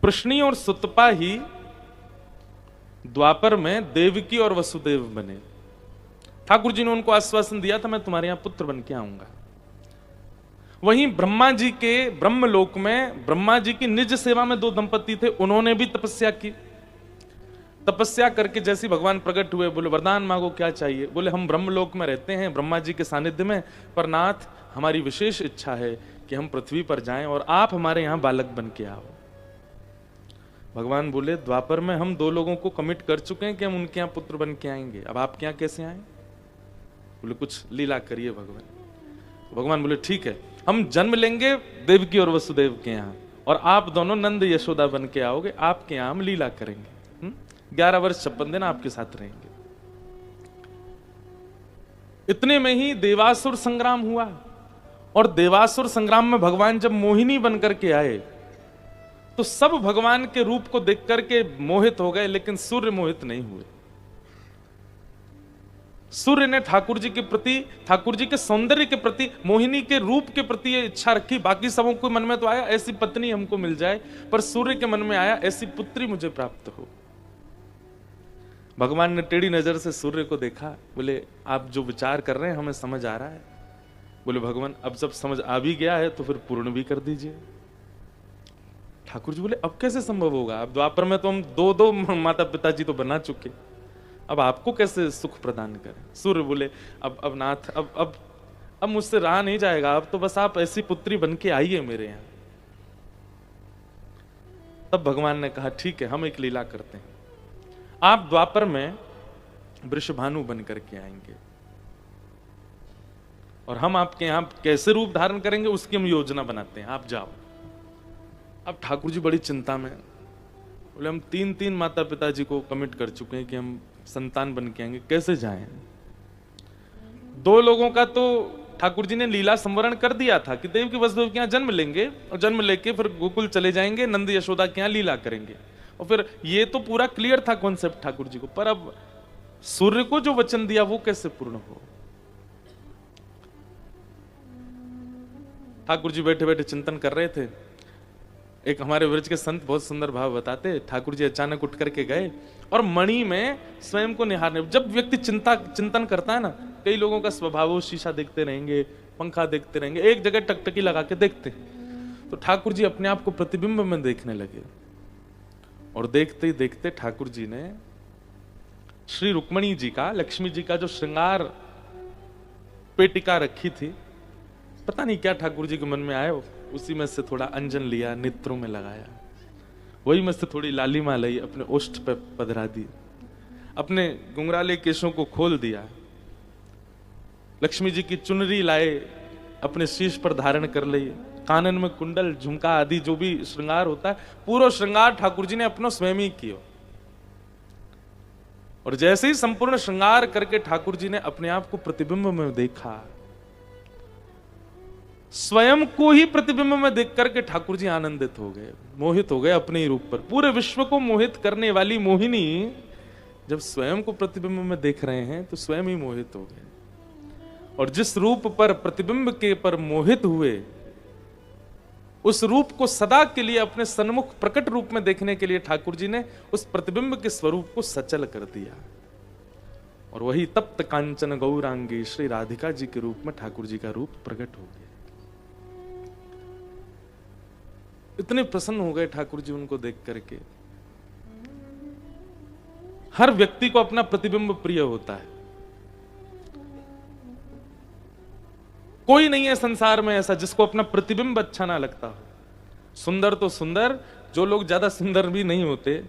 प्रश्नी और सुतपा ही द्वापर में देवकी और वसुदेव बने। ठाकुर जी ने उनको आश्वासन दिया था, मैं तुम्हारे यहां पुत्र बन के आऊंगा। वहीं ब्रह्मा जी के ब्रह्मलोक में ब्रह्मा जी की निज सेवा में दो दंपति थे, उन्होंने भी तपस्या की। तपस्या करके जैसे भगवान प्रकट हुए, बोले वरदान मांगो, क्या चाहिए? बोले हम ब्रह्मलोक में रहते हैं ब्रह्मा जी के सानिध्य में, पर नाथ हमारी विशेष इच्छा है कि हम पृथ्वी पर जाएं और आप हमारे यहां बालक बन के आओ। भगवान बोले द्वापर में हम दो लोगों को कमिट कर चुके हैं कि हम उनके यहां पुत्र बन के आएंगे, अब आपके यहां कैसे आए? बोले कुछ लीला करिए भगवान। तो भगवान बोले ठीक है, हम जन्म लेंगे देवकी और वसुदेव के यहां और आप दोनों नंद यशोदा बन के आओगे, आपके यहां हम लीला करेंगे। 11 वर्ष 56 दिन आपके साथ रहेंगे। इतने में ही देवासुर संग्राम हुआ और देवासुर संग्राम में भगवान जब मोहिनी बनकर के आए तो सब भगवान के रूप को देख करके मोहित हो गए, लेकिन सूर्य मोहित नहीं हुए। सूर्य ने ठाकुर जी के प्रति, ठाकुर जी के सौंदर्य के प्रति, मोहिनी के रूप के प्रति ये इच्छा रखी। बाकी सबों को मन में तो आया ऐसी पत्नी हमको मिल जाए, पर सूर्य के मन में आया ऐसी पुत्री मुझे प्राप्त हो। भगवान ने टेढ़ी नजर से सूर्य को देखा, बोले आप जो विचार कर रहे हैं हमें समझ आ रहा है। बोले भगवान अब जब समझ आ भी गया है तो फिर पूर्ण भी कर दीजिए। ठाकुर जी बोले अब कैसे संभव होगा, अब द्वापर में तो हम दो माता पिताजी तो बना चुके, अब आपको कैसे सुख प्रदान करें? सूर्य बोले अब नाथ अब मुझसे रहा नहीं जाएगा, अब तो बस आप ऐसी पुत्री बन के आइए मेरे यहां। तब भगवान ने कहा ठीक है, हम एक लीला करते हैं, आप द्वापर में वृषभानु बन करके आएंगे और हम आपके यहां कैसे रूप धारण करेंगे उसकी हम योजना बनाते हैं, आप जाओ। अब ठाकुर जी बड़ी चिंता में, बोले हम तीन माता पिताजी को कमिट कर चुके हैं कि हम संतान बन के आएंगे, कैसे जाएं? दो लोगों का तो ठाकुर जी ने लीला संवरण कर दिया था कि देव की वसुदेव के यहाँ जन्म लेंगे और जन्म लेके फिर गोकुल चले जाएंगे, नंद यशोदा के यहाँ लीला करेंगे, और फिर ये तो पूरा क्लियर था कॉन्सेप्ट ठाकुर जी को। पर अब सूर्य को जो वचन दिया वो कैसे पूर्ण हो? ठाकुर जी बैठे बैठे चिंतन कर रहे थे। एक हमारे व्रज के संत बहुत सुंदर भाव बताते, ठाकुर जी अचानक उठ करके गए और मणि में स्वयं को निहारने। जब व्यक्ति चिंतन करता है ना, कई लोगों का स्वभाव वो शीशा देखते रहेंगे, पंखा देखते रहेंगे, एक जगह टकटकी लगा के देखते। तो ठाकुर जी अपने आप को प्रतिबिंब में देखने लगे और देखते ही देखते ठाकुर जी ने श्री रुक्मणी जी का, लक्ष्मी जी का जो श्रृंगार पेटिका रखी थी, पता नहीं क्या ठाकुर जी के मन में आया, उसी में से थोड़ा अंजन लिया, नेत्रों में लगाया, वही में से थोड़ी लालिमा लाई, अपने ओष्ठ पे पधरा दी, अपने घुंघराले केशों को खोल दिया, लक्ष्मी जी की चुनरी लाए, अपने शीश पर धारण कर ली, कानन में कुंडल, झुमका आदि जो भी श्रृंगार होता है, पूरा श्रृंगार ठाकुर जी ने अपना स्वयं ही किया। और जैसे ही संपूर्ण श्रृंगार करके ठाकुर जी ने अपने आप को प्रतिबिंब में देखा, स्वयं को ही प्रतिबिंब में देख करके ठाकुर जी आनंदित हो गए, मोहित हो गए अपने ही रूप पर। पूरे विश्व को मोहित करने वाली मोहिनी जब स्वयं को प्रतिबिंब में देख रहे हैं तो स्वयं ही मोहित हो गए। और जिस रूप पर प्रतिबिंब के पर मोहित हुए, उस रूप को सदा के लिए अपने सन्मुख प्रकट रूप में देखने के लिए ठाकुर जी ने उस प्रतिबिंब के स्वरूप को सचल कर दिया। और वही तप्त कांचन गौरांगी श्री राधिका जी के रूप में ठाकुर जी का रूप प्रकट हो गया। इतने प्रसन्न हो गए ठाकुर जी उनको देख करके। हर व्यक्ति को अपना प्रतिबिंब प्रिय होता है, कोई नहीं है संसार में ऐसा जिसको अपना प्रतिबिंब अच्छा ना लगता हो। सुंदर तो सुंदर, जो लोग ज्यादा सुंदर भी नहीं होते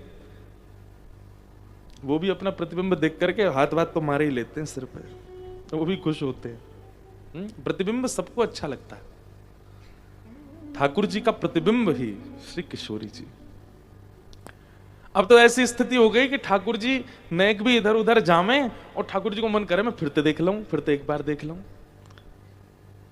वो भी अपना प्रतिबिंब देख करके हाथ तो मारे ही लेते हैं सिर पर, तो वो भी खुश होते हैं। प्रतिबिंब सबको अच्छा लगता है। ठाकुर जी का प्रतिबिंब ही श्री किशोरी जी। अब तो ऐसी स्थिति हो गई कि ठाकुर जी नेक भी इधर उधर जामे और ठाकुर जी को मन करे मैं फिरते देख लूं, फिरते एक बार देख लूं,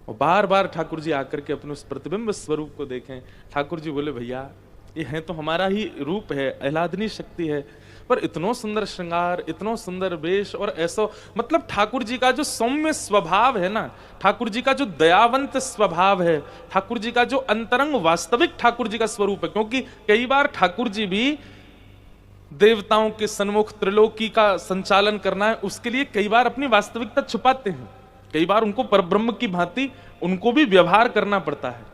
और बार बार ठाकुर जी आकर के अपने उस प्रतिबिंब स्वरूप को देखें। ठाकुर जी बोले भैया ये है तो हमारा ही रूप है, आह्लादनी शक्ति है, पर इतनो सुंदर श्रृंगार, इतनो सुंदर वेश, और ऐसा मतलब ठाकुर जी का जो सौम्य स्वभाव है ना, ठाकुर जी का जो दयावंत स्वभाव है, ठाकुर जी का जो अंतरंग वास्तविक ठाकुर जी का स्वरूप है। क्योंकि कई बार ठाकुर जी भी देवताओं के सन्मुख त्रिलोकी का संचालन करना है, उसके लिए कई बार अपनी वास्तविकता छुपाते हैं, कई बार उनको परब्रह्म की भांति उनको भी व्यवहार करना पड़ता है।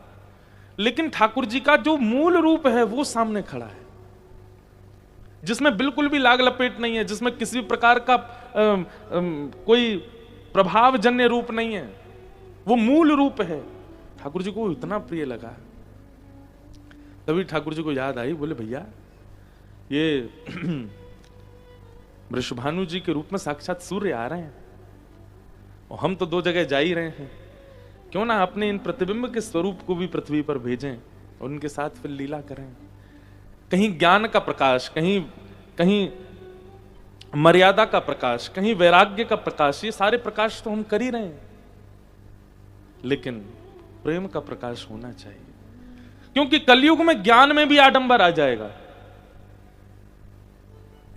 लेकिन ठाकुर जी का जो मूल रूप है वो सामने खड़ा है, जिसमें बिल्कुल भी लाग लपेट नहीं है, जिसमें किसी प्रकार का कोई प्रभावजन्य रूप नहीं है, वो मूल रूप है। ठाकुर जी को इतना प्रिय लगा, तभी ठाकुर जी को याद आई, बोले भैया ये वृषभानु जी के रूप में साक्षात सूर्य आ रहे हैं और हम तो दो जगह जा ही रहे हैं, क्यों ना अपने इन प्रतिबिंब के स्वरूप को भी पृथ्वी पर भेजें और उनके साथ फिर लीला करें। कहीं ज्ञान का प्रकाश, कहीं कहीं मर्यादा का प्रकाश, कहीं वैराग्य का प्रकाश, ये सारे प्रकाश तो हम कर ही रहे हैं, लेकिन प्रेम का प्रकाश होना चाहिए। क्योंकि कलयुग में ज्ञान में भी आडंबर आ जाएगा,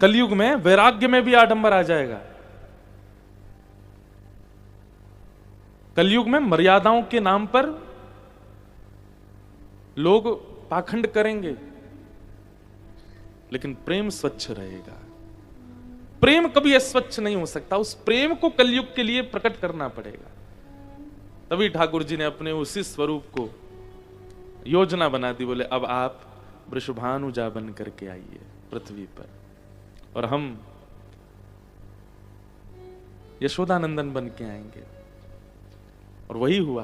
कलयुग में वैराग्य में भी आडंबर आ जाएगा, कलयुग में मर्यादाओं के नाम पर लोग पाखंड करेंगे, लेकिन प्रेम स्वच्छ रहेगा। प्रेम कभी अस्वच्छ नहीं हो सकता, उस प्रेम को कलयुग के लिए प्रकट करना पड़ेगा। तभी ठाकुर जी ने अपने उसी स्वरूप को योजना बना दी, बोले अब आप वृषभानुजा बन करके आइए पृथ्वी पर और हम यशोदानंदन बन के आएंगे। और वही हुआ,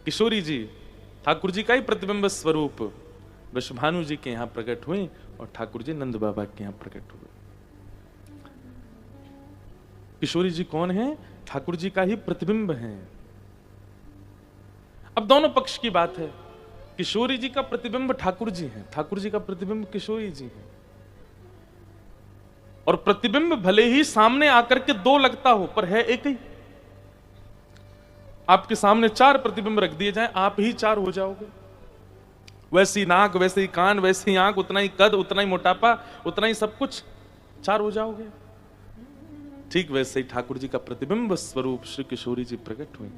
किशोरी जी ठाकुर जी का ही प्रतिबिंब स्वरूप वृषभानु जी के यहां प्रकट हुए और ठाकुर जी नंद बाबा के यहां प्रकट हुए। किशोरी जी कौन है? ठाकुर जी का ही प्रतिबिंब है। अब दोनों पक्ष की बात है, किशोरी जी का प्रतिबिंब ठाकुर जी हैं, ठाकुर जी का प्रतिबिंब किशोरी जी हैं। और प्रतिबिंब भले ही सामने आकर के दो लगता हो, पर है एक ही। आपके सामने चार प्रतिबिंब रख दिए जाएं, आप ही चार हो जाओगे। वैसी नाक, वैसे ही कान, वैसे ही आंख, उतना ही कद, उतना ही मोटापा, उतना ही सब कुछ, चार हो जाओगे। ठीक वैसे ही ठाकुर जी का प्रतिबिंब स्वरूप श्री किशोरी जी प्रकट हुई।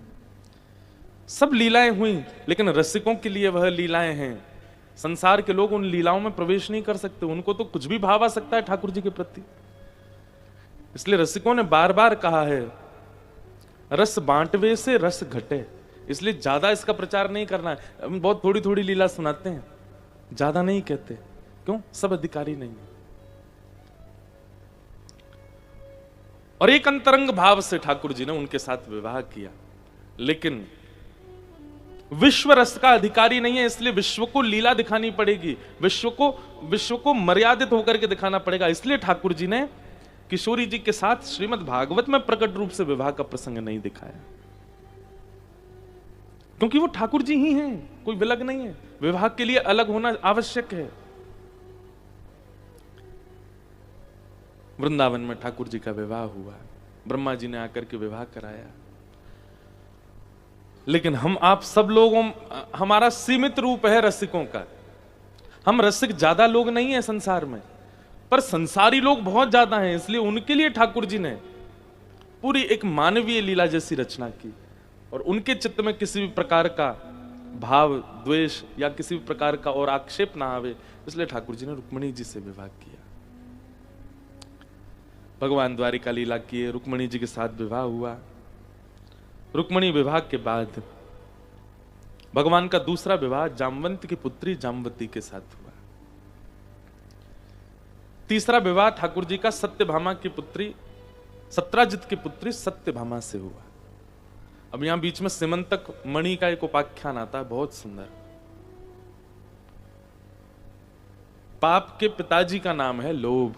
सब लीलाएं हुई, लेकिन रसिकों के लिए वह लीलाएं हैं। संसार के लोग उन लीलाओं में प्रवेश नहीं कर सकते, उनको तो कुछ भी भाव आ सकता है ठाकुर जी के प्रति। इसलिए रसिकों ने बार बार कहा है, रस बांटवे से रस घटे। इसलिए ज्यादा इसका प्रचार नहीं करना है, हम बहुत थोड़ी थोड़ी लीला सुनाते हैं, ज्यादा नहीं कहते। क्यों? सब अधिकारी नहीं है। और एक अंतरंग भाव से ठाकुर जी ने उनके साथ विवाह किया, लेकिन विश्व रस का अधिकारी नहीं है, इसलिए विश्व को लीला दिखानी पड़ेगी, विश्व को मर्यादित होकर के दिखाना पड़ेगा। इसलिए ठाकुर जी ने किशोरी जी के साथ श्रीमद् भागवत में प्रकट रूप से विवाह का प्रसंग नहीं दिखाया, क्योंकि वो ठाकुर जी ही हैं, कोई विलग नहीं है। विवाह के लिए अलग होना आवश्यक है। वृंदावन में ठाकुर जी का विवाह हुआ, ब्रह्मा जी ने आकर के विवाह कराया, लेकिन हम आप सब लोगों, हमारा सीमित रूप है रसिकों का। हम रसिक ज्यादा लोग नहीं है संसार में, पर संसारी लोग बहुत ज्यादा हैं। इसलिए उनके लिए ठाकुर जी ने पूरी एक मानवीय लीला जैसी रचना की, और उनके चित्त में किसी भी प्रकार का भाव, द्वेष या किसी भी प्रकार का और आक्षेप ना आवे, इसलिए ठाकुर जी ने रुक्मिणी जी से विवाह किया। भगवान द्वारिका लीला किए, रुक्मिणी जी के साथ विवाह हुआ। रुक्मिणी विवाह के बाद भगवान का दूसरा विवाह जामवंत की पुत्री जामवती के साथ हुआ। तीसरा विवाह ठाकुर जी का सत्यभामा की पुत्री, सत्राजित की पुत्री सत्यभामा से हुआ। अब यहां बीच में सिमंतक मणि का एक उपाख्यान आता है, बहुत सुंदर। पाप के पिताजी का नाम है लोभ।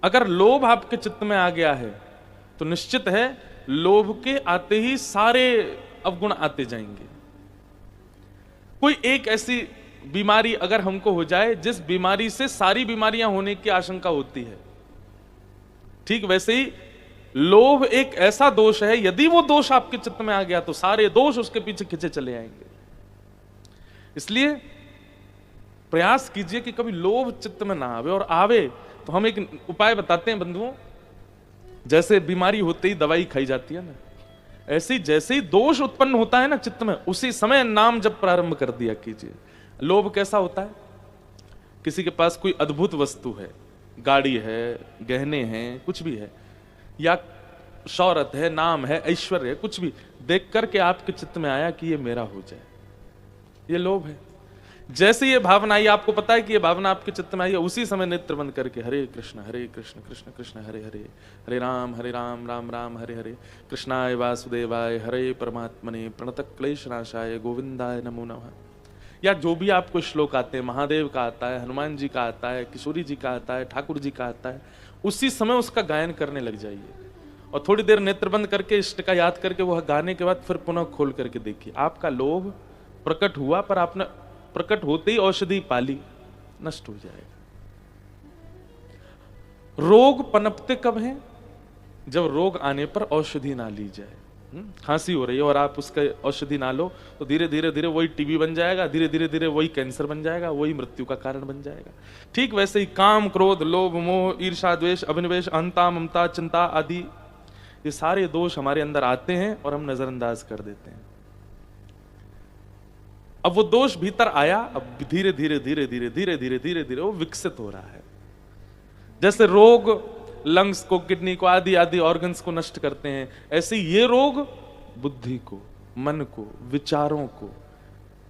अगर लोभ आपके चित्त में आ गया है तो निश्चित है लोभ के आते ही सारे अवगुण आते जाएंगे। कोई एक ऐसी बीमारी अगर हमको हो जाए जिस बीमारी से सारी बीमारियां होने की आशंका होती है, ठीक वैसे ही लोभ एक ऐसा दोष है, यदि वो दोष आपके चित्त में आ गया तो सारे दोष उसके पीछे खिंचे चले आएंगे। इसलिए प्रयास कीजिए कि कभी लोभ चित्त में ना आवे, और आवे तो हम एक उपाय बताते हैं बंधुओं। जैसे बीमारी होते ही दवाई खाई जाती है ना, ऐसे ही जैसे ही दोष उत्पन्न होता है ना चित्त में, उसी समय नाम जब प्रारंभ कर दिया कीजिए। लोभ कैसा होता है? किसी के पास कोई अद्भुत वस्तु है, गाड़ी है, गहने हैं, कुछ भी है, या शौहरत है, नाम है, ऐश्वर्य है, कुछ भी देख करके आपके चित्त में आया कि ये मेरा हो जाए, ये लोभ है। जैसे ये भावना आई, आपको पता है कि ये भावना आपके चित्त में आई है, उसी समय नेत्र बंद करके हरे कृष्ण कृष्ण कृष्ण हरे हरे, हरे राम राम राम हरे हरे, कृष्णाय वासुदेवाय हरे परमात्मने प्रणतः क्लेशनाशाय गोविंदाय नमो नमः। या जो भी आपको श्लोक आते हैं, महादेव का आता है, हनुमान जी का आता है, किशोरी जी का आता है, ठाकुर जी का आता है, उसी समय उसका गायन करने लग जाइए। और थोड़ी देर नेत्र बंद करके इष्ट का याद करके वह गाने के बाद फिर पुनः खोल करके देखिए, आपका लोभ प्रकट हुआ, पर आपने प्रकट होते ही औषधि पाली, नष्ट हो जाएगा। रोग पनपते कब हैं? जब रोग आने पर औषधि ना ली जाए। खांसी हो रही है और आप उसका औषधि ना लो तो धीरे धीरे धीरे वही टीबी बन जाएगा, धीरे धीरे धीरे वही कैंसर बन जाएगा, वही मृत्यु का कारण बन जाएगा। ठीक वैसे ही काम, क्रोध, लोभ, मोह, ईर्ष्या, द्वेष, अभिनिवेश, अहंता, ममता, चिंता आदि ये सारे दोष हमारे अंदर आते हैं और हम नजरअंदाज कर देते हैं। अब वो दोष भीतर आया, अब धीरे धीरे धीरे धीरे धीरे धीरे धीरे धीरे वो विकसित हो रहा है। जैसे रोग लंग्स को, किडनी को, आदि आदि ऑर्गन्स को नष्ट करते हैं, ऐसे ये रोग बुद्धि को, मन को, विचारों को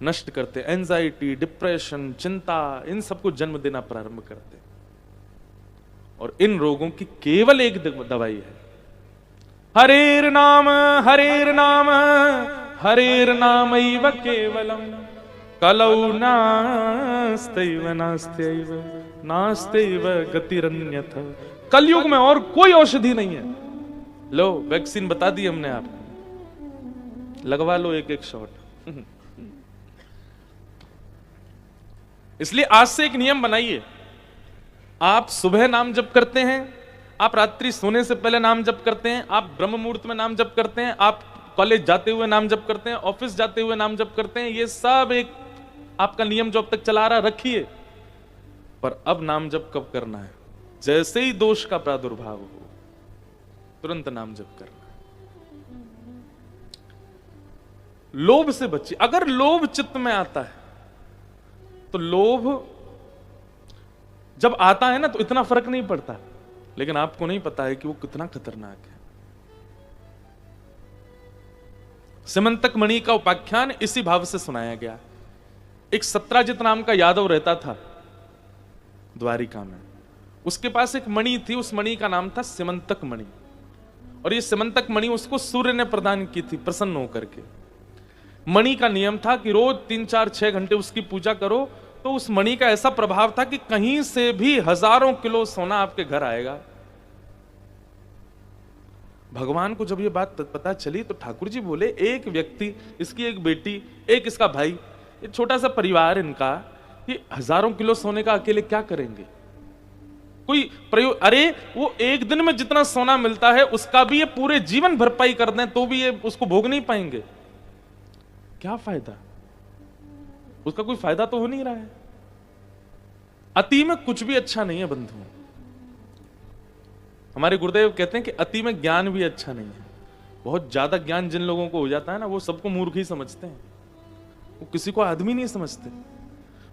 नष्ट करते हैं। एंजाइटी, डिप्रेशन, चिंता, इन सबको जन्म देना प्रारंभ करते हैं। और इन रोगों की केवल एक दवाई है, हरेर नाम हरेर नामैव केवलम कलौ नास्त्यैव नास्त्यैव नास्त्यैव गतिरन्यथा। कलयुग में और कोई औषधि नहीं है। लो वैक्सीन बता दी हमने आपको, लगवा लो एक एक शॉट। इसलिए आज से एक नियम बनाइए, आप सुबह नाम जप करते हैं, आप रात्रि सोने से पहले नाम जप करते हैं, आप ब्रह्म मुहूर्त में नाम जप करते हैं, आप कॉलेज जाते हुए नाम जप करते हैं, ऑफिस जाते हुए नाम जप करते हैं, ये सब एक आपका नियम जो अब तक चला रहा रखिए। पर अब नाम जप कब करना है? जैसे ही दोष का प्रादुर्भाव हो तुरंत नाम जप करना। लोभ से बचिए। अगर लोभ चित्त में आता है तो लोभ जब आता है ना तो इतना फर्क नहीं पड़ता, लेकिन आपको नहीं पता है कि वो कितना खतरनाक है। सिमंतक मणि का उपाख्यान इसी भाव से सुनाया गया। एक सत्राजित नाम का यादव रहता था द्वारिका में। उसके पास एक मणि थी, उस मणि का नाम था सिमंतक मणि। और ये सिमंतक मणि उसको सूर्य ने प्रदान की थी प्रसन्न होकर के। मणि का नियम था कि रोज 3, 4, 6 घंटे उसकी पूजा करो, तो उस मणि का ऐसा प्रभाव था कि कहीं से भी हजारों किलो सोना आपके घर आएगा। भगवान को जब ये बात पता चली तो ठाकुर जी बोले, एक व्यक्ति, इसकी एक बेटी, एक इसका भाई, ये छोटा सा परिवार इनका, ये हजारों किलो सोने का अकेले क्या करेंगे? कोई प्रयोग, अरे वो एक दिन में जितना सोना मिलता है उसका भी ये पूरे जीवन भरपाई कर दें तो भी ये उसको भोग नहीं पाएंगे। क्या फायदा? उसका कोई फायदा तो हो नहीं रहा है। अति में कुछ भी अच्छा नहीं है बंधुओं। हमारे गुरुदेव कहते हैं कि अति में ज्ञान भी अच्छा नहीं है। बहुत ज्यादा ज्ञान जिन लोगों को हो जाता है ना, वो सबको मूर्ख ही समझते हैं, वो किसी को आदमी नहीं समझते।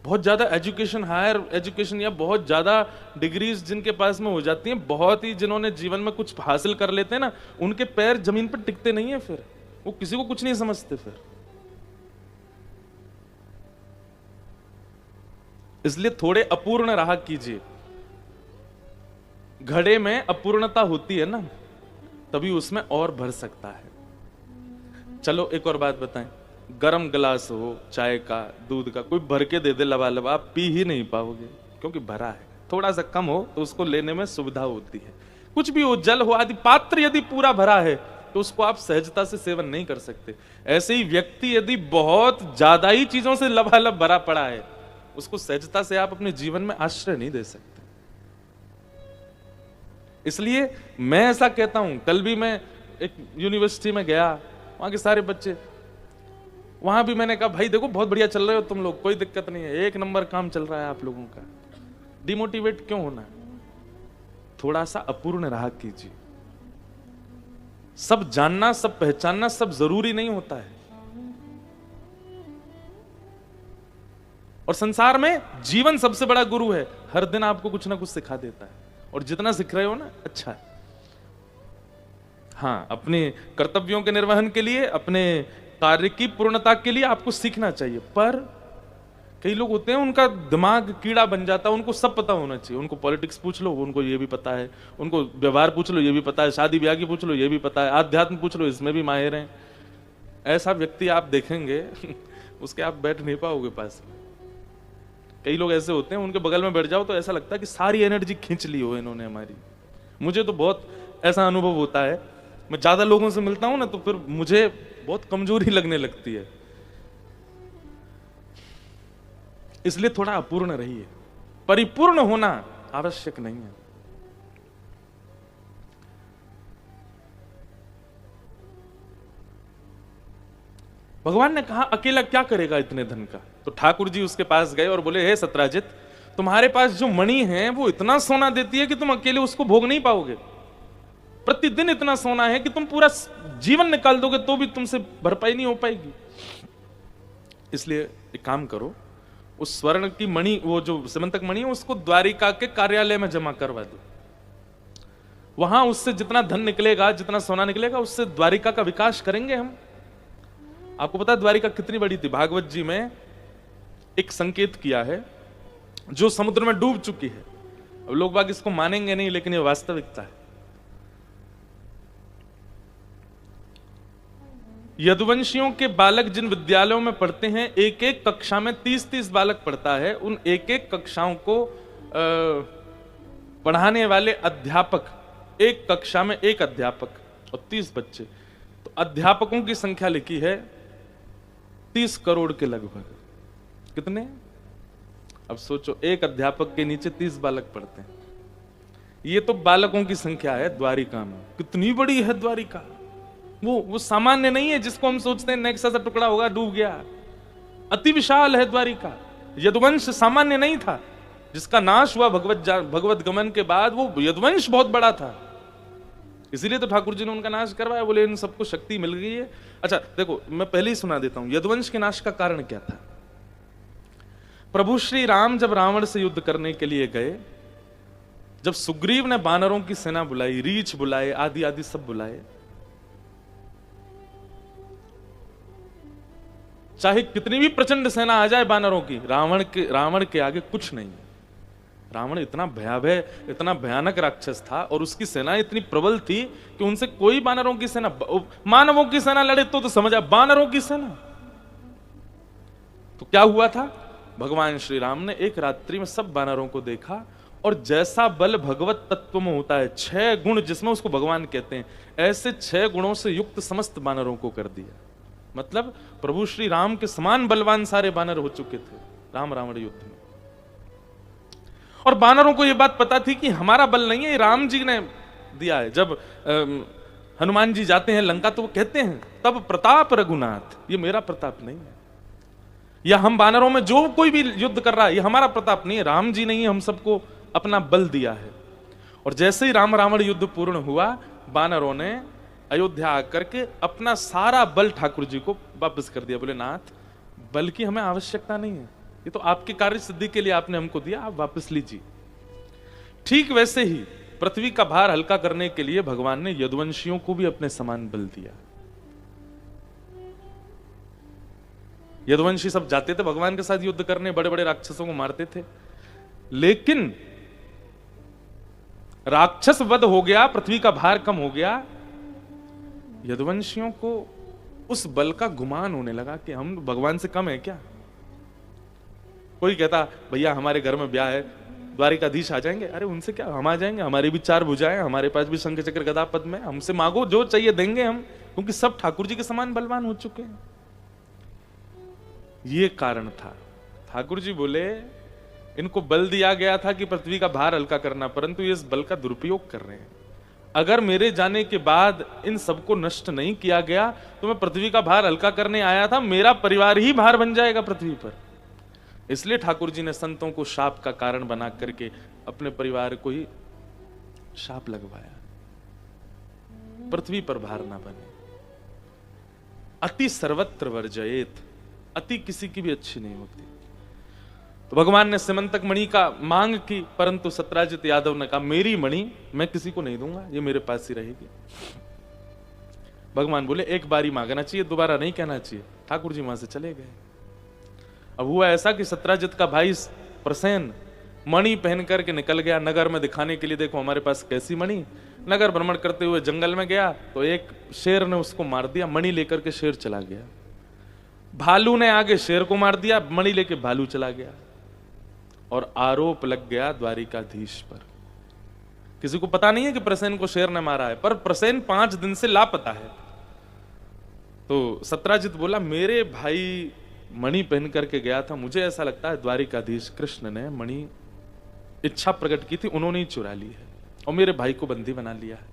बहुत ज्यादा एजुकेशन, हायर एजुकेशन या बहुत ज्यादा डिग्रीज जिनके पास में हो जाती हैं, बहुत ही जिन्होंने जीवन में कुछ हासिल कर लेते हैं ना, उनके पैर जमीन पर टिकते नहीं है, फिर वो किसी को कुछ नहीं समझते। फिर इसलिए थोड़े अपूर्ण रहा कीजिए। घड़े में अपूर्णता होती है ना, तभी उसमें और भर सकता है। चलो एक और बात बताएं, गरम गिलास हो चाय का, दूध का, कोई भर के दे दे लबालब, आप पी ही नहीं पाओगे क्योंकि भरा है। थोड़ा सा कम हो तो उसको लेने में सुविधा होती है। कुछ भी हो, जल हो आदि, पात्र यदि पूरा भरा है तो उसको आप सहजता से सेवन नहीं कर सकते। ऐसे ही व्यक्ति यदि बहुत ज्यादा ही चीजों से लबालब भरा पड़ा है, उसको सहजता से आप अपने जीवन में आश्रय नहीं दे सकते। इसलिए मैं ऐसा कहता हूं, कल भी मैं एक यूनिवर्सिटी में गया, वहां के सारे बच्चे वहां भी मैंने कहा भाई देखो बहुत बढ़िया चल रहे हो तुम लोग, कोई दिक्कत नहीं है, एक नंबर काम चल रहा है आप लोगों का, डिमोटिवेट क्यों होना है? थोड़ा सा अपूर्ण रहा कीजिए। सब जानना, सब पहचानना, सब जरूरी नहीं होता है। और संसार में जीवन सबसे बड़ा गुरु है, हर दिन आपको कुछ ना कुछ सिखा देता है, और जितना सीख रहे हो ना अच्छा है। हाँ, अपने कर्तव्यों के निर्वहन के लिए, अपने कार्य की पूर्णता के लिए आपको सीखना चाहिए। पर कई लोग होते हैं उनका दिमाग कीड़ा बन जाता है, उनको सब पता होना चाहिए। उनको पॉलिटिक्स पूछ लो, उनको ये भी पता है, उनको व्यवहार पूछ लो, ये भी पता है, शादी ब्याह की पूछ लो, ये भी पता है, आध्यात्म पूछ लो, इसमें भी माहिर हैं। ऐसा व्यक्ति आप देखेंगे उसके आप बैठ नहीं पाओगे पास में। कई लोग ऐसे होते हैं, उनके बगल में बैठ जाओ तो ऐसा लगता है कि सारी एनर्जी खींच ली हो इन्होंने हमारी। मुझे तो बहुत ऐसा अनुभव होता है, मैं ज्यादा लोगों से मिलता हूं ना तो फिर मुझे बहुत कमजोरी लगने लगती है। इसलिए थोड़ा अपूर्ण रहिए, परिपूर्ण होना आवश्यक नहीं है। भगवान ने कहा अकेला क्या करेगा इतने धन का? तो ठाकुर जी उसके पास गए और बोले, हे सत्राजित, तुम्हारे पास जो मणि है वो इतना सोना देती है कि तुम अकेले उसको भोग नहीं पाओगे। प्रतिदिन इतना सोना है कि तुम पूरा जीवन निकाल दोगे तो भी तुमसे भरपाई नहीं हो पाएगी। इसलिए एक काम करो, उस स्वर्ण की मणि, वो जो समंतक मणि है, उसको द्वारिका के कार्यालय में जमा करवा दो। वहां उससे जितना धन निकलेगा, जितना सोना निकलेगा, उससे द्वारिका का विकास करेंगे हम। आपको पता है द्वारिका कितनी बड़ी थी? भागवत जी में एक संकेत किया है जो समुद्र में डूब चुकी है। अब लोग बाग इसको मानेंगे नहीं, लेकिन ये वास्तविकता है। यदुवंशियों के बालक जिन विद्यालयों में पढ़ते हैं, एक एक कक्षा में 30-30 बालक पढ़ता है। उन एक एक कक्षाओं को पढ़ाने वाले अध्यापक, एक कक्षा में एक अध्यापक और 30 बच्चे, तो अध्यापकों की संख्या लिखी है 30 करोड़ के लगभग। कितने? अब सोचो, एक अध्यापक के नीचे 30 बालक पढ़ते हैं। ये तो बालकों की संख्या है द्वारिका में। कितनी बड़ी है द्वारिका! वो सामान्य नहीं है जिसको हम सोचते हैं नेक्सा सा टुकड़ा होगा, डूब गया। अति विशाल है द्वारिका। यदुवंश सामान्य नहीं था, जिसका नाश हुआ भगवत गमन के बाद, वो यदुवंश बहुत बड़ा था। इसीलिए तो ठाकुर जी ने उनका नाश करवाया, बोले इन सबको शक्ति मिल गई है। अच्छा देखो, मैं पहले ही सुना देता हूं यदुवंश के नाश का कारण क्या था। प्रभु श्री राम जब रावण से युद्ध करने के लिए गए, जब सुग्रीव ने बानरों की सेना बुलाई, रीछ बुलाए, आदि आदि सब बुलाए, चाहे कितनी भी प्रचंड सेना आ जाए बानरों की, रावण के आगे कुछ नहीं है। रावण इतना भयावह, इतना भयानक राक्षस था, और उसकी सेना इतनी प्रबल थी कि उनसे कोई बानरों की सेना, मानवों की सेना लड़े तो समझा, बानरों की सेना। तो क्या हुआ था? भगवान श्री राम ने एक रात्रि में सब बानरों को देखा, और जैसा बल भगवत तत्व में होता है, 6 गुण जिसमें उसको भगवान कहते हैं, ऐसे 6 गुणों से युक्त समस्त बानरों को कर दिया। मतलब प्रभु श्री राम के समान बलवान सारे बानर हो चुके थे राम रावण युद्ध में। और बानरों को यह बात पता थी कि हमारा बल नहीं है, राम जी ने दिया है। जब हनुमान जी जाते हैं लंका तो वो कहते हैं, तब प्रताप रघुनाथ, ये मेरा प्रताप नहीं है, या हम बानरों में जो कोई भी युद्ध कर रहा है, ये हमारा प्रताप नहीं है, राम जी नहीं, हम सबको अपना बल दिया है। और जैसे ही राम रावण युद्ध पूर्ण हुआ, बानरों ने अयोध्या आकर के अपना सारा बल ठाकुर जी को वापस कर दिया। बोले नाथ, बल की हमें आवश्यकता नहीं है, ये तो आपके कार्य सिद्धि के लिए आपने हमको दिया, आप वापस लीजिए। ठीक वैसे ही पृथ्वी का भार हल्का करने के लिए भगवान ने यदुवंशियों को भी अपने समान बल दिया। यदुवंशी सब जाते थे भगवान के साथ युद्ध करने, बड़े बड़े राक्षसों को मारते थे, लेकिन राक्षस वध हो गया, पृथ्वी का भार कम हो गया, यदुवंशियों को उस बल का गुमान होने लगा कि हम भगवान से कम है क्या। कोई कहता भैया हमारे घर में ब्याह है, द्वारिकाधीश आ जाएंगे, अरे उनसे क्या, हम आ जाएंगे, हमारी भी 4 भुजाएं, हमारे पास भी शंख चक्र गदा पद्म है, हमसे मांगो जो चाहिए देंगे हम, क्योंकि सब ठाकुर जी के समान बलवान हो चुके हैं। ये कारण था। ठाकुर जी बोले इनको बल दिया गया था कि पृथ्वी का भार हल्का करना, परंतु ये इस बल का दुरुपयोग कर रहे हैं। अगर मेरे जाने के बाद इन सबको नष्ट नहीं किया गया तो मैं पृथ्वी का भार हल्का करने आया था, मेरा परिवार ही भार बन जाएगा पृथ्वी पर। इसलिए ठाकुर जी ने संतों को शाप का कारण बना करके अपने परिवार को ही शाप लगवाया, पृथ्वी पर भार ना बने। अति सर्वत्र वर्जयेत, अति किसी की भी अच्छी नहीं होती। तो भगवान ने सिमंतक मणि का मांग की, परंतु सत्राजित यादव ने कहा मेरी मणि मैं किसी को नहीं दूंगा, ये मेरे पास ही रहेगी। भगवान बोले एक बारी मांगना चाहिए, दोबारा नहीं कहना चाहिए। ठाकुर जी वहां से चले गए। अब हुआ ऐसा कि सत्राजित का भाई प्रसेन मणि पहन करके निकल गया नगर में दिखाने के लिए, देखो हमारे पास कैसी मणि। नगर भ्रमण करते हुए जंगल में गया तो एक शेर ने उसको मार दिया, मणि लेकर के शेर चला गया। भालू ने आगे शेर को मार दिया, मणि लेके भालू चला गया। और आरोप लग गया द्वारिकाधीश पर। किसी को पता नहीं है कि प्रसेन को शेर ने मारा है, पर प्रसेन 5 दिन से लापता है। तो सत्राजित बोला मेरे भाई मणि पहन करके गया था, मुझे ऐसा लगता है द्वारिकाधीश कृष्ण ने मणि इच्छा प्रकट की थी, उन्होंने ही चुरा ली है और मेरे भाई को बंदी बना लिया है।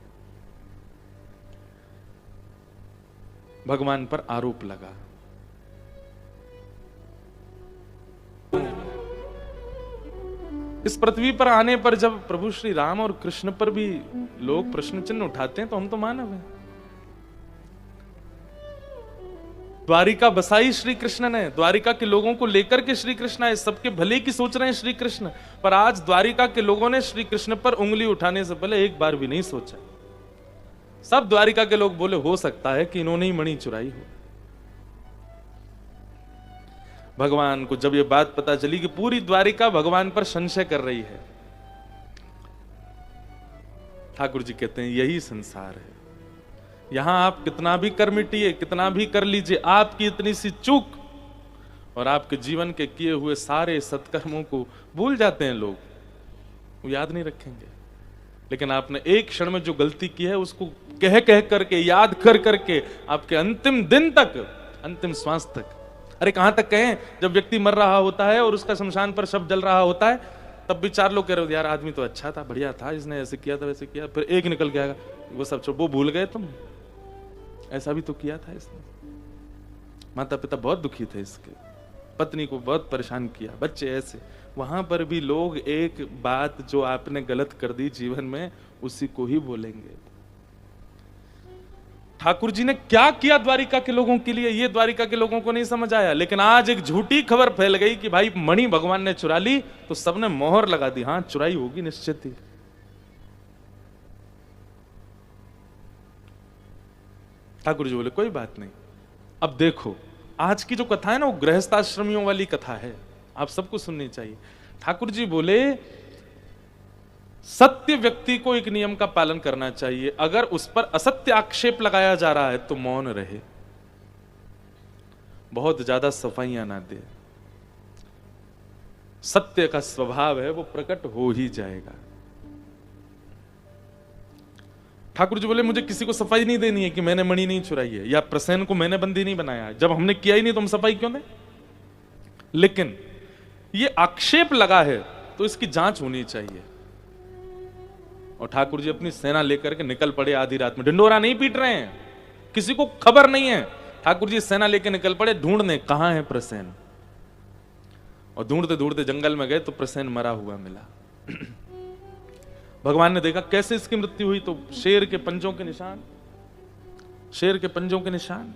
भगवान पर आरोप लगा। इस पृथ्वी पर आने पर जब प्रभु श्री राम और कृष्ण पर भी लोग प्रश्न चिन्ह उठाते हैं तो हम तो मानव हैं। द्वारिका बसाई श्री कृष्ण ने, द्वारिका के लोगों को लेकर के श्री कृष्ण आए, सबके भले की सोच रहे हैं श्री कृष्ण, पर आज द्वारिका के लोगों ने श्री कृष्ण पर उंगली उठाने से पहले एक बार भी नहीं सोचा। सब द्वारिका के लोग बोले हो सकता है कि इन्होंने ही मणि चुराई हो। भगवान को जब ये बात पता चली कि पूरी द्वारिका भगवान पर संशय कर रही है, ठाकुर जी कहते हैं यही संसार है। यहां आप कितना भी कर मिटिए, कितना भी कर लीजिए, आपकी इतनी सी चूक और आपके जीवन के किए हुए सारे सत्कर्मों को भूल जाते हैं लोग, वो याद नहीं रखेंगे। लेकिन आपने एक क्षण में जो गलती की है उसको कह कह करके, याद कर करके आपके अंतिम दिन तक, अंतिम श्वास तक, अरे कहां तक कहें, जब व्यक्ति मर रहा होता है और उसका शमशान पर शव जल रहा होता है तब भी 4 लोग कह रहे हो यार आदमी तो अच्छा था, बढ़िया था, इसने ऐसे किया था वैसे किया, फिर एक निकल के आएगा वो सब छोड़, वो भूल गए तुम, ऐसा भी तो किया था इसने। माता पिता बहुत दुखी थे इसके, पत्नी को बहुत परेशान किया, बच्चे ऐसे। वहां पर भी लोग एक बात जो आपने गलत कर दी जीवन में उसी को ही बोलेंगे। ठाकुर जी ने क्या किया द्वारिका के लोगों के लिए, ये द्वारिका के लोगों को नहीं समझ आया। लेकिन आज एक झूठी खबर फैल गई कि भाई मणि भगवान ने चुरा ली, तो सबने मोहर लगा दी, हां चुराई होगी निश्चित ही। ठाकुर जी बोले कोई बात नहीं। अब देखो आज की जो कथा है ना वो गृहस्थाश्रमियों वाली कथा है, आप सबको सुननी चाहिए। ठाकुर जी बोले सत्य व्यक्ति को एक नियम का पालन करना चाहिए, अगर उस पर असत्य आक्षेप लगाया जा रहा है तो मौन रहे, बहुत ज्यादा सफाइयां ना दे। सत्य का स्वभाव है वो प्रकट हो ही जाएगा। ठाकुर जी बोले मुझे किसी को सफाई नहीं देनी है कि मैंने मणि नहीं चुराई है या प्रसेन को मैंने बंदी नहीं बनाया है, जब हमने किया ही नहीं तो हम सफाई क्यों दें। लेकिन ये आक्षेप लगा है तो इसकी जांच होनी चाहिए। और ठाकुर जी अपनी सेना लेकर के निकल पड़े आधी रात में, ढिंडोरा नहीं पीट रहे हैं, किसी को खबर नहीं है। ठाकुर जी सेना लेकर निकल पड़े ढूंढने कहां है प्रसेन, और ढूंढते ढूंढते जंगल में गए तो प्रसेन मरा हुआ मिला। भगवान ने देखा कैसे इसकी मृत्यु हुई, तो शेर के पंजों के निशान, शेर के पंजों के निशान,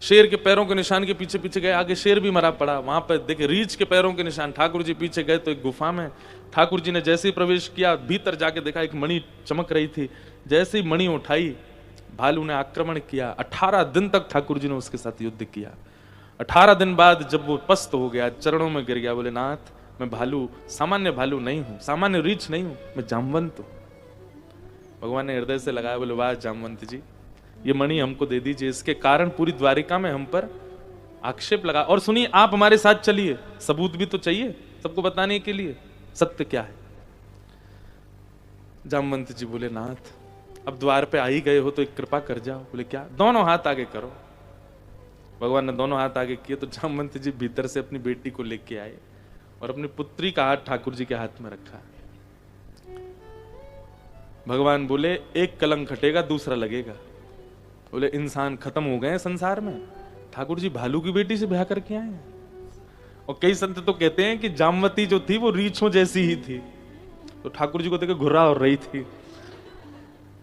शेर के पैरों के निशान के पीछे पीछे गए, आगे शेर भी मरा पड़ा, वहां पर देखे रीछ के पैरों के निशान। ठाकुर जी पीछे गए तो एक गुफा में ठाकुर जी ने जैसे ही प्रवेश किया, भीतर जाके देखा एक मणि चमक रही थी। जैसे ही मणि उठाई, भालू ने आक्रमण किया। 18 दिन तक ठाकुर जी ने उसके साथ युद्ध किया। 18 दिन बाद जब वो पस्त हो गया, चरणों में गिर गया, बोले नाथ मैं भालू, सामान्य भालू नहीं हूं, सामान्य रीछ नहीं हूं, मैं जामवंत हूं। भगवान ने हृदय से लगाया, बोले वाह जामवंत जी, ये मणि हमको दे दीजिए, इसके कारण पूरी द्वारिका में हम पर आक्षेप लगा। और सुनिए आप हमारे साथ चलिए, सबूत भी तो चाहिए सबको बताने के लिए सत्य क्या है। जामवंत जी बोले नाथ अब द्वार पे आ ही गए हो तो एक कृपा कर जाओ। बोले क्या? दोनों हाथ आगे करो। भगवान ने दोनों हाथ आगे किए तो जामवंत जी भीतर से अपनी बेटी को लेके आए और अपनी पुत्री का हाथ ठाकुर जी के हाथ में रखा। भगवान बोले एक कलंक हटेगा दूसरा लगेगा। बोले इंसान खत्म हो गए संसार में, ठाकुर जी भालू की बेटी से ब्याह करके आए हैं। और कई संत तो कहते हैं कि जामवती जो थी वो रीछों जैसी ही थी, तो ठाकुर जी को देख घुर्रा हो रही थी।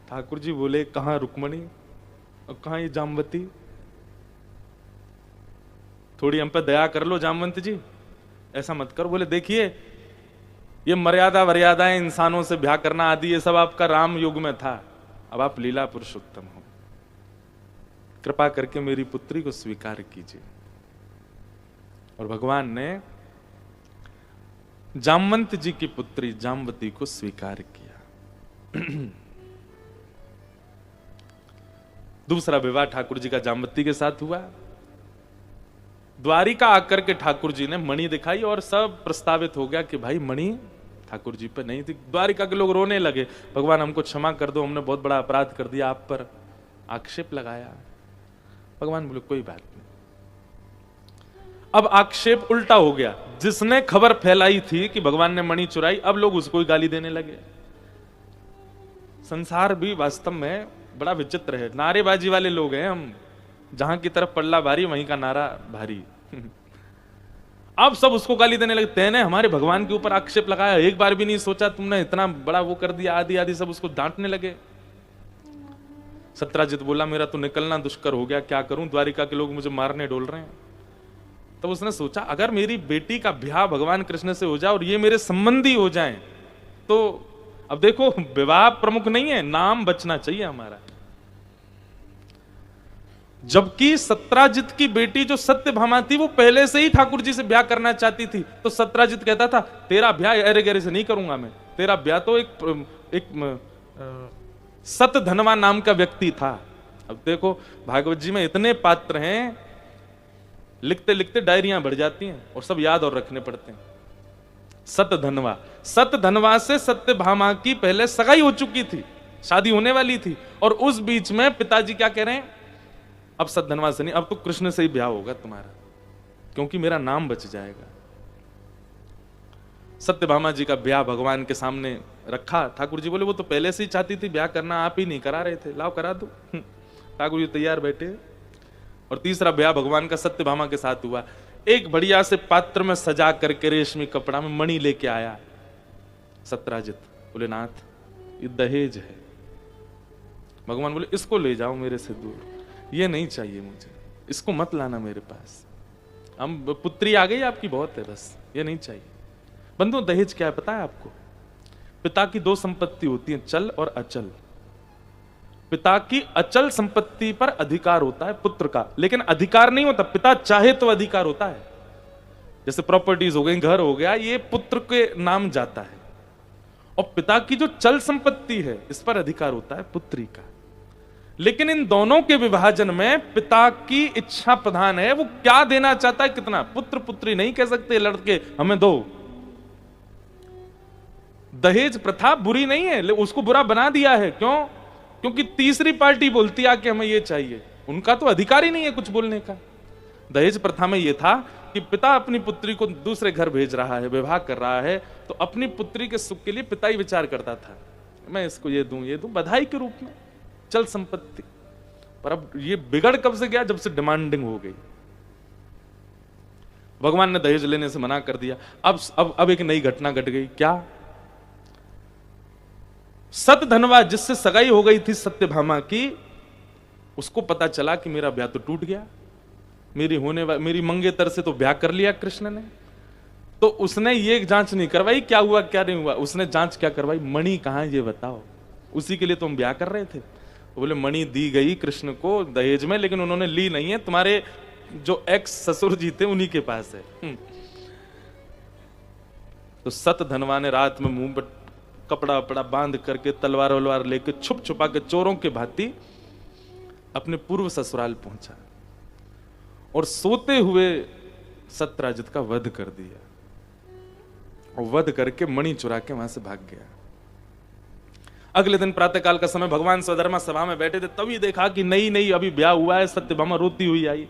ठाकुर जी बोले कहां रुक्मणी और कहां ये जामवती, थोड़ी हम पे दया कर लो जामवंत जी, ऐसा मत करो। बोले देखिए ये मर्यादा वर्यादाएं इंसानों से ब्याह करना आदि ये सब आपका राम युग में था, अब आप लीला पुरुषोत्तम हो, कृपा करके मेरी पुत्री को स्वीकार कीजिए। और भगवान ने जामवंत जी की पुत्री जामवती को स्वीकार किया। दूसरा विवाह ठाकुर जी का जामवती के साथ हुआ। द्वारिका आकर के ठाकुर जी ने मणि दिखाई और सब प्रस्तावित हो गया कि भाई मणि ठाकुर जी पे नहीं थी। द्वारिका के लोग रोने लगे, भगवान हमको क्षमा कर दो, हमने बहुत बड़ा अपराध कर दिया, आप पर आक्षेप लगाया। भगवान बोले कोई बात नहीं। अब आक्षेप उल्टा हो गया, जिसने खबर फैलाई थी कि भगवान ने मणि चुराई, अब लोग उसको ही गाली देने लगे। संसार भी वास्तव में बड़ा विचित्र है, नारेबाजी वाले लोग हैं हम, जहां की तरफ पल्ला भारी वहीं का नारा भारी। अब सब उसको गाली देने लगे, तेने हमारे भगवान के ऊपर आक्षेप लगाया, एक बार भी नहीं सोचा, तुमने इतना बड़ा वो कर दिया, आदि आदि सब उसको डांटने लगे। सत्राजित बोला मेरा तो निकलना दुष्कर हो गया, क्या करूं, द्वारिका के लोग मुझे मारने डोल रहे हैं। तब उसने सोचा अगर मेरी बेटी का ब्याह भगवान कृष्ण से हो जाए और ये मेरे संबंधी हो जाएं, तो अब देखो विवाह प्रमुख नहीं है, नाम बचना चाहिए हमारा। जबकि सत्राजित की बेटी जो सत्यभामा थी वो पहले से ही ठाकुर जी से ब्याह करना चाहती थी, तो सत्राजित कहता था तेरा ब्याह अरे गहरे से नहीं करूंगा मैं, तेरा ब्याह तो एक सतधनवा नाम का व्यक्ति था। अब देखो भागवत जी में इतने पात्र हैं, लिखते लिखते डायरियां बढ़ जाती हैं और सब याद और रखने पड़ते हैं। सतधनवा, सतधनवा से सत्यभामा की पहले सगाई हो चुकी थी, शादी होने वाली थी, और उस बीच में पिताजी क्या कह रहे हैं, अब सतधनवा से नहीं, अब तो कृष्ण से ही ब्याह होगा तुम्हारा, क्योंकि मेरा नाम बच जाएगा। सत्यभामा जी का ब्याह भगवान के सामने रखा। ठाकुर जी बोले वो तो पहले से ही चाहती थी ब्याह करना, आप ही नहीं करा रहे थे, लाओ करा दो। ठाकुर जी तैयार बैठे। और तीसरा ब्याह भगवान का सत्यभामा के साथ हुआ। एक बढ़िया से पात्र में सजा करके रेशमी कपड़ा में मणि लेके आया सत्राजित। बोले नाथ ये दहेज है। भगवान बोले इसको ले जाओ मेरे से दूर, ये नहीं चाहिए मुझे, इसको मत लाना मेरे पास, हम पुत्री आ गई आपकी बहुत है, बस ये नहीं चाहिए। बंधु दहेज क्या है पता है आपको? पिता की दो संपत्ति होती है, चल और अचल। पिता की अचल संपत्ति पर अधिकार होता है पुत्र का, लेकिन अधिकार नहीं होता, पिता चाहे तो अधिकार होता है। जैसे प्रॉपर्टीज हो गई, घर हो गया, ये पुत्र के नाम जाता है। और पिता की जो चल संपत्ति है इस पर अधिकार होता है पुत्री का। लेकिन इन दोनों के विभाजन में पिता की इच्छा प्रधान है, वो क्या देना चाहता है, कितना। पुत्र पुत्री नहीं कह सकते लड़के हमें दो। दहेज प्रथा बुरी नहीं है, उसको बुरा बना दिया है। क्यों? क्योंकि तीसरी पार्टी बोलती है कि हमें ये चाहिए, उनका तो अधिकार ही नहीं है कुछ बोलने का। दहेज प्रथा में यह था कि पिता अपनी पुत्री को दूसरे घर भेज रहा है, विवाह कर रहा है, तो अपनी पुत्री के सुख के लिए पिता ही विचार करता था, मैं इसको ये दूं बधाई के रूप में, चल संपत्ति। पर अब ये बिगड़ कब से गया? जब से डिमांडिंग हो गई। भगवान ने दहेज लेने से मना कर दिया। अब एक नई घटना घट गई। क्या? सतधनवा जिससे सगाई हो गई थी सत्यभामा की, उसको पता चला कि मेरा ब्याह तो टूट गया, मेरी मंगेतर से तो ब्याह कर लिया कृष्ण ने। तो उसने ये जांच नहीं करवाई क्या हुआ क्या नहीं हुआ, उसने जांच क्या करवाई, मणि कहां ये बताओ, उसी के लिए तो हम ब्याह कर रहे थे। तो बोले मणि दी गई कृष्ण को दहेज में, लेकिन उन्होंने ली नहीं है, तुम्हारे जो एक्स ससुर जी थे उन्हीं के पास है। तो सतधनवा ने रात में मुंह पर कपड़ा वपड़ा बांध करके तलवार वलवार लेके छुप छुपा के चोरों के भांति अपने पूर्व ससुराल पहुंचा और सोते हुए सत्राजित का वध कर दिया, और वध करके मणि चुरा के वहां से भाग गया। अगले दिन प्रातःकाल का समय भगवान स्वधर्मा सभा में बैठे थे, तभी देखा कि नई अभी ब्याह हुआ है, सत्यभामा रोती हुई आई।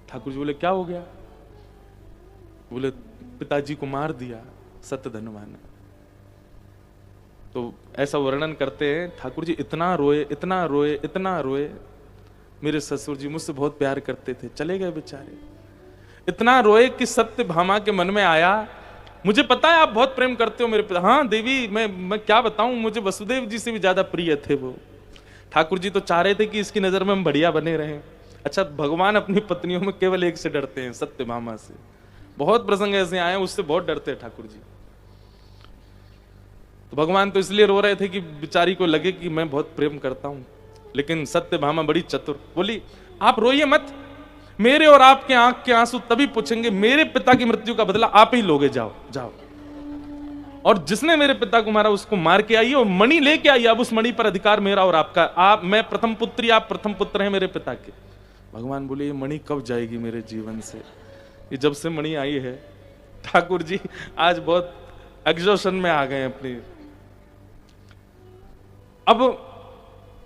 ठाकुर जी बोले क्या हो गया? बोले पिताजी को मार दिया सत्यधनवा ने। तो ऐसा वर्णन करते हैं, ठाकुर जी इतना रोए, इतना रोए, इतना रोए। मेरे ससुर जी मुझसे बहुत प्यार करते थे, चले गए बेचारे। इतना रोए कि सत्यभामा के मन में आया, मुझे पता है आप बहुत प्रेम करते हो मेरे पिता। हाँ देवी, मैं क्या बताऊं, मुझे वसुदेव जी से भी ज्यादा प्रिय थे वो। ठाकुर जी तो चाह रहे थे कि इसकी नजर में हम बढ़िया बने रहें। अच्छा, भगवान अपनी पत्नियों में केवल एक से डरते हैं, सत्यभामा से। बहुत प्रसंग ऐसे आए, उससे बहुत डरते हैं ठाकुर जी। तो भगवान तो इसलिए रो रहे थे कि बेचारी को लगे कि मैं बहुत प्रेम करता हूं। लेकिन सत्यभामा बड़ी चतुर, बोली आप रोइए मत, मेरे और आपके आंख के आंसू तभी पूछेंगे, मेरे पिता की मृत्यु का बदला आप ही लोगे, जाओ जाओ। और जिसने मेरे पिता को मारा उसको मार के आइए और मणि लेके आइए, अब उस मणि पर अधिकार मेरा और आपका। आप, मैं प्रथम पुत्री, आप प्रथम पुत्र हैं मेरे पिता के। भगवान बोले ये मणि कब जाएगी मेरे जीवन से? ये जब से मणि आई है। ठाकुर जी आज बहुत एग्जॉशन में आ गए अपनी। अब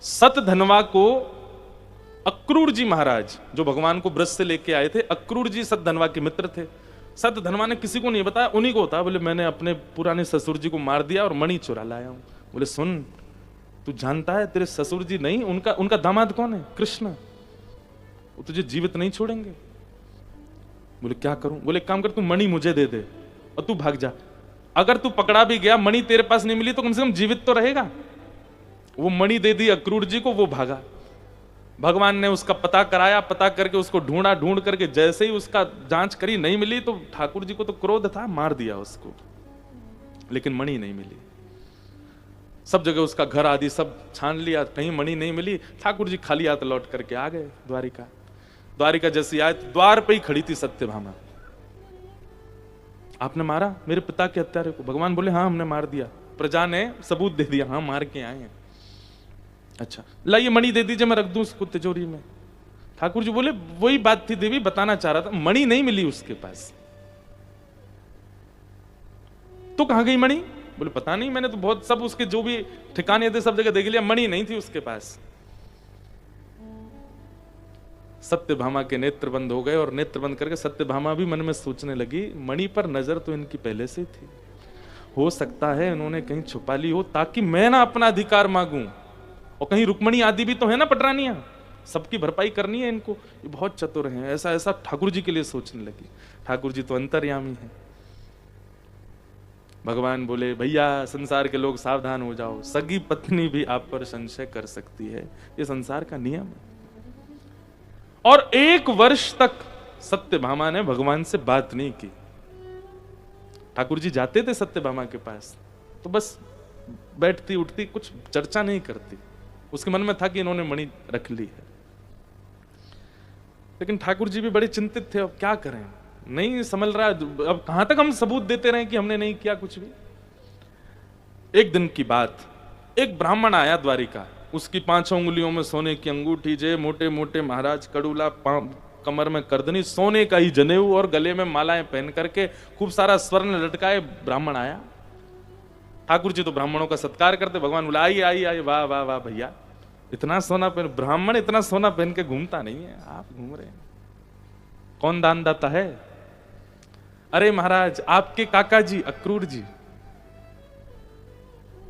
सतधनवा को अक्रूर जी महाराज, जो भगवान को ब्रज से लेके आए थे, अक्रूर जी सतधनवा के मित्र थे। सतधनवा ने किसी को नहीं बताया, उन्हीं को होता। बोले मैंने अपने पुराने ससुर जी को मार दिया और मणि चुरा लाया हूं। बोले सुन, तू जानता है तेरे ससुर जी नहीं, उनका दामाद कौन है? कृष्ण। वो तुझे जीवित नहीं छोड़ेंगे। बोले क्या करूं? बोले एक काम कर, तू मणि मुझे दे दे और तू भाग जा। अगर तू पकड़ा भी गया, मणि तेरे पास नहीं मिली, तो कम से कम जीवित तो रहेगा। वो मणि दे दी अक्रूर जी को, वो भागा। भगवान ने उसका पता कराया, पता करके उसको ढूंढा, ढूंढ करके जैसे ही उसका जांच करी, नहीं मिली, तो ठाकुर जी को तो क्रोध था, मार दिया उसको। लेकिन मणि नहीं मिली। सब जगह उसका घर आदि सब छान लिया, कहीं मणि नहीं मिली। ठाकुर जी खाली हाथ लौट करके आ गए द्वारिका। द्वारिका जैसी आए तो द्वार पे ही खड़ी थी सत्यभामा। आपने मारा मेरे पिता के हत्यारे को? भगवान बोले हाँ हमने मार दिया, प्रजा ने सबूत दे दिया, हाँ मार के आए हैं। अच्छा लाइए मणि दे दीजिए, मैं रख दूं उसको तिजोरी में। ठाकुर जी बोले वही बात थी देवी, बताना चाह रहा था, मणि नहीं मिली उसके पास। तो कहां गई मणि? बोले पता नहीं, मैंने तो बहुत सब उसके जो भी ठिकाने थे सब जगह देख लिया, मणि नहीं थी उसके पास। सत्यभामा के नेत्र बंद हो गए और नेत्र बंद करके सत्यभामा भी मन में सोचने लगी, मणि पर नजर तो इनकी पहले से थी, हो सकता है इन्होंने कहीं छुपा ली हो ताकि मैं ना अपना अधिकार मांगूं। और कहीं रुक्मणी आदि भी तो है ना पटरानियां, सबकी भरपाई करनी है इनको। ये बहुत चतुर हैं। ऐसा ऐसा ठाकुर जी के लिए सोचने लगी। ठाकुर जी तो अंतर्यामी हैं। भगवान बोले भैया संसार के लोग सावधान हो जाओ, सगी पत्नी भी आप पर संशय कर सकती है, ये संसार का नियम है। और 1 वर्ष तक सत्यभामा ने भगवान से बात नहीं की। ठाकुर जी जाते थे सत्यभामा के पास तो बस बैठती उठती, कुछ चर्चा नहीं करती। उसके मन में था कि इन्होंने मणि रख ली है। लेकिन ठाकुर जी भी बड़े चिंतित थे, अब क्या करें, नहीं समझ रहा, अब कहां तक हम सबूत देते रहे कि हमने नहीं किया कुछ भी। एक दिन की बात, एक ब्राह्मण आया द्वारिका, उसकी 5 उंगलियों में सोने की अंगूठी, जे मोटे मोटे महाराज कड़ूला, कमर में करदनी, सोने का ही जनेऊ और गले में मालाएं पहन करके खूब सारा स्वर्ण लटकाए ब्राह्मण आया। ठाकुर जी तो ब्राह्मणों का सत्कार करते। भगवान बोला आइए आइए आइए, वाह वाह वाह भैया, इतना सोना पहन, ब्राह्मण इतना सोना पहन के घूमता नहीं है, आप घूम रहे हैं। कौन दानदाता है? अरे महाराज आपके काका जी अक्रूर जी,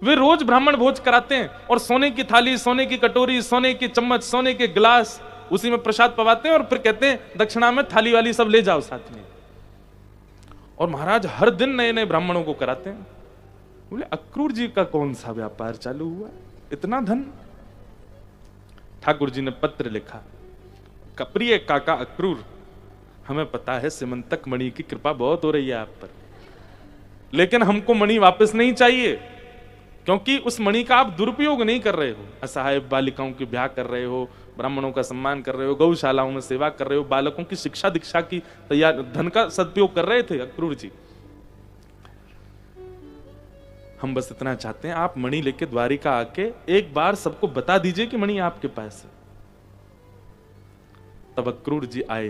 वे रोज ब्राह्मण भोज कराते हैं और सोने की थाली, सोने की कटोरी, सोने की चम्मच, सोने के गिलास, उसी में प्रसाद पवाते हैं और फिर कहते हैं दक्षिणा में थाली वाली सब ले जाओ साथ में। और महाराज हर दिन नए नए ब्राह्मणों को कराते हैं। बोले अक्रूर जी का कौन सा व्यापार चालू हुआ, इतना धन? ठाकुर जी ने पत्र लिखा, प्रिय काका अक्रूर, हमें पता है सिमंतक मणि की कृपा बहुत हो रही है आप पर, लेकिन हमको मणि वापस नहीं चाहिए, क्योंकि उस मणि का आप दुरुपयोग नहीं कर रहे हो। असहाय बालिकाओं के ब्याह कर रहे हो, ब्राह्मणों का सम्मान कर रहे हो, गौशालाओं में सेवा कर रहे हो, बालकों की शिक्षा दीक्षा की तैयार, धन का सदुपयोग कर रहे थे अक्रूर जी। हम बस इतना चाहते हैं आप मणि लेके द्वारिका आके एक बार सबको बता दीजिए कि मणि आपके पास है। तब अक्रूर जी आए।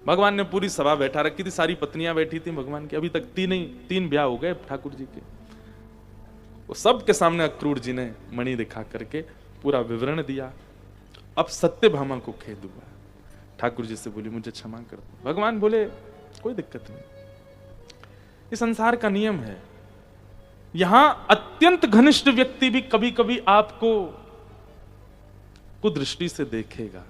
भगवान ने पूरी सभा बैठा रखी थी, सारी पत्नियां बैठी थी भगवान की, अभी तक 3 ब्याह हो गए ठाकुर जी के। वो सबके सामने अक्रूर जी ने मणि दिखा करके पूरा विवरण दिया। अब सत्यभामा को खेद हुआ, ठाकुर जी से बोली मुझे क्षमा कर दो। भगवान बोले कोई दिक्कत नहीं, ये संसार का नियम है, यहां अत्यंत घनिष्ठ व्यक्ति भी कभी कभी आपको कुदृष्टि से देखेगा।